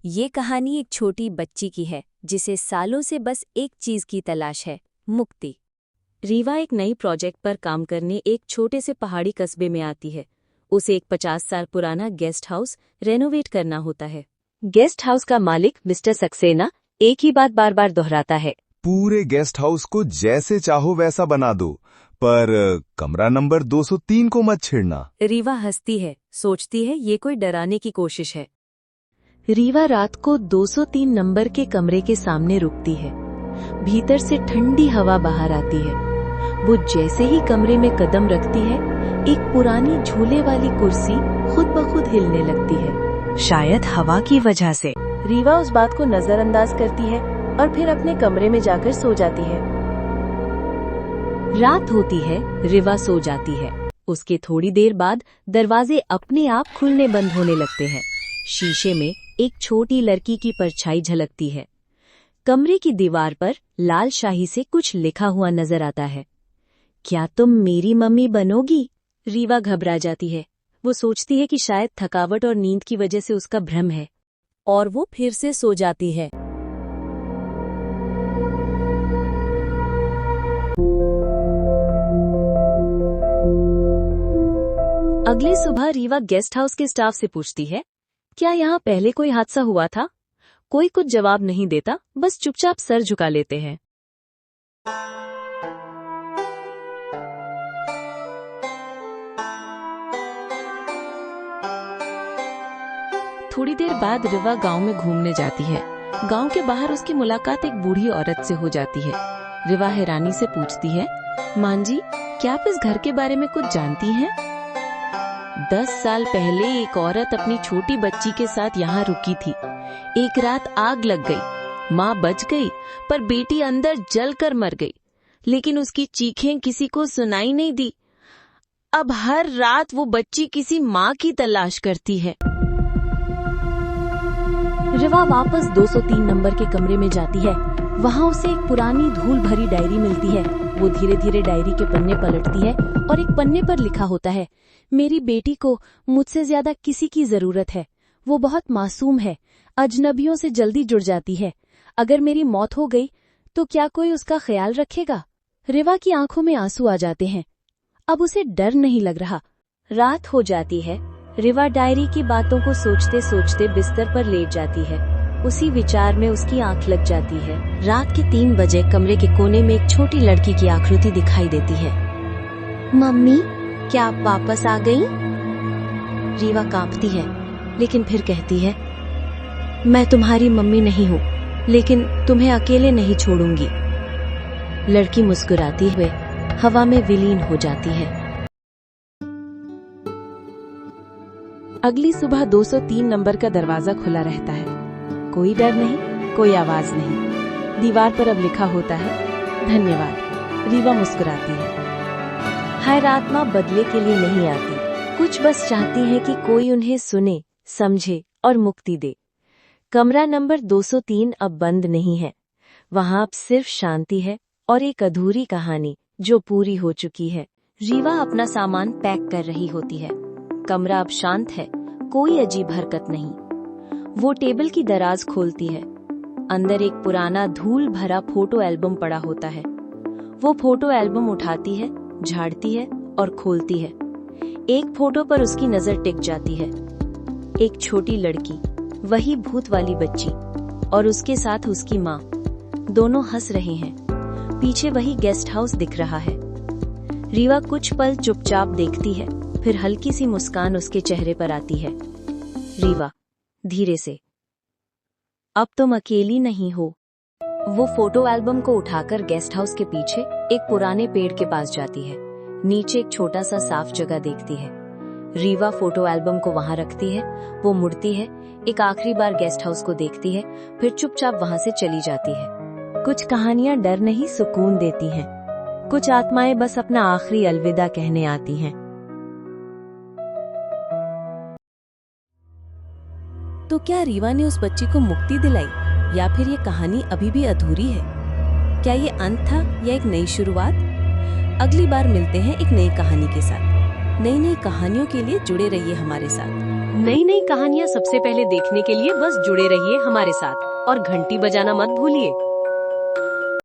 ये कहानी एक छोटी बच्ची की है जिसे सालों से बस एक चीज की तलाश है, मुक्ति। रीवा एक नई प्रोजेक्ट पर काम करने एक छोटे से पहाड़ी कस्बे में आती है। उसे एक 50 साल पुराना गेस्ट हाउस रेनोवेट करना होता है। गेस्ट हाउस का मालिक मिस्टर सक्सेना एक ही बात बार बार दोहराता है, पूरे गेस्ट हाउस को जैसे चाहो वैसा बना दो, पर कमरा नंबर 203 को मत छेड़ना। रीवा हंसती है, सोचती है ये कोई डराने की कोशिश है। रीवा रात को 203 नंबर के कमरे के सामने रुकती है। भीतर से ठंडी हवा बाहर आती है। वो जैसे ही कमरे में कदम रखती है, एक पुरानी झूले वाली कुर्सी खुद ब खुद हिलने लगती है, शायद हवा की वजह से। रीवा उस बात को नजरअंदाज करती है और फिर अपने कमरे में जाकर सो जाती है। रात होती है, रीवा सो जाती है। उसके थोड़ी देर बाद दरवाजे अपने आप खुलने बंद होने लगते हैं। शीशे में एक छोटी लड़की की परछाई झलकती है। कमरे की दीवार पर लाल शाही से कुछ लिखा हुआ नजर आता है। क्या तुम मेरी मम्मी बनोगी? रीवा घबरा जाती है। वो सोचती है कि शायद थकावट और नींद की वजह से उसका भ्रम है, और वो फिर से सो जाती है। अगली सुबह रीवा गेस्ट हाउस के स्टाफ से पूछती है, क्या यहाँ पहले कोई हादसा हुआ था? कोई कुछ जवाब नहीं देता, बस चुपचाप सर झुका लेते हैं। थोड़ी देर बाद रीवा गांव में घूमने जाती है। गांव के बाहर उसकी मुलाकात एक बूढ़ी औरत से हो जाती है। रीवा हैरानी से पूछती है, मां जी, क्या आप इस घर के बारे में कुछ जानती हैं? 10 साल पहले एक औरत अपनी छोटी बच्ची के साथ यहाँ रुकी थी। एक रात आग लग गई। माँ बच गई, पर बेटी अंदर जलकर मर गई। लेकिन उसकी चीखें किसी को सुनाई नहीं दी। अब हर रात वो बच्ची किसी माँ की तलाश करती है। रीवा वापस 203 नंबर के कमरे में जाती है। वहाँ उसे एक पुरानी धूल भरी डायरी मिलती है। वो धीरे धीरे डायरी के पन्ने पलटती है और एक पन्ने पर लिखा होता है, मेरी बेटी को मुझसे ज्यादा किसी की जरूरत है। वो बहुत मासूम है, अजनबियों से जल्दी जुड़ जाती है। अगर मेरी मौत हो गई तो क्या कोई उसका ख्याल रखेगा? रीवा की आंखों में आंसू आ जाते हैं। अब उसे डर नहीं लग रहा। रात हो जाती है। रीवा डायरी की बातों को सोचते सोचते बिस्तर पर लेट जाती है। उसी विचार में उसकी आंख लग जाती है। रात के 3 बजे कमरे के कोने में एक छोटी लड़की की आकृति दिखाई देती है। मम्मी, क्या आप वापस आ गई? रीवा कांपती है, लेकिन फिर कहती है, मैं तुम्हारी मम्मी नहीं हूँ, लेकिन तुम्हें अकेले नहीं छोड़ूंगी। लड़की मुस्कुराती हुए हवा में विलीन हो जाती है। अगली सुबह 203 नंबर का दरवाजा खुला रहता है। कोई डर नहीं, कोई आवाज नहीं। दीवार पर अब लिखा होता है, धन्यवाद। रीवा मुस्कुराती है। हर आत्मा बदले के लिए नहीं आती, कुछ बस चाहती है कि कोई उन्हें सुने, समझे और मुक्ति दे। कमरा नंबर 203 अब बंद नहीं है। वहां अब सिर्फ शांति है और एक अधूरी कहानी जो पूरी हो चुकी है। रीवा अपना सामान पैक कर रही होती है। कमरा अब शांत है, कोई अजीब हरकत नहीं। वो टेबल की दराज खोलती है। अंदर एक पुराना धूल भरा फोटो एल्बम पड़ा होता है। वो फोटो एल्बम उठाती है, झाड़ती है और खोलती है। एक फोटो पर उसकी नजर टिक जाती है। एक छोटी लड़की, वही भूत वाली बच्ची, और उसके साथ उसकी माँ। दोनों हंस रहे हैं। पीछे वही गेस्ट हाउस दिख रहा है। रीवा कुछ पल चुपचाप देखती है, फिर हल्की सी मुस्कान उसके चेहरे पर आती है। रीवा, धीरे से, अब तुम अकेली नहीं हो। वो फोटो एल्बम को उठाकर गेस्ट हाउस के पीछे एक पुराने पेड़ के पास जाती है। नीचे एक छोटा सा साफ जगह देखती है। रीवा फोटो एल्बम को वहां रखती है। वो मुड़ती है, एक आखिरी बार गेस्ट हाउस को देखती है, फिर चुपचाप वहां से चली जाती है। कुछ कहानियां डर नहीं, सुकून देती हैं। कुछ आत्माएं बस अपना आखिरी अलविदा कहने आती हैं। तो क्या रीवा ने उस बच्ची को मुक्ति दिलाई, या फिर ये कहानी अभी भी अधूरी है? क्या ये अंत था या एक नई शुरुआत? अगली बार मिलते हैं एक नई कहानी के साथ। नई नई कहानियों के लिए जुड़े रहिए हमारे साथ। नई नई कहानियाँ सबसे पहले देखने के लिए बस जुड़े रहिए हमारे साथ और घंटी बजाना मत भूलिए।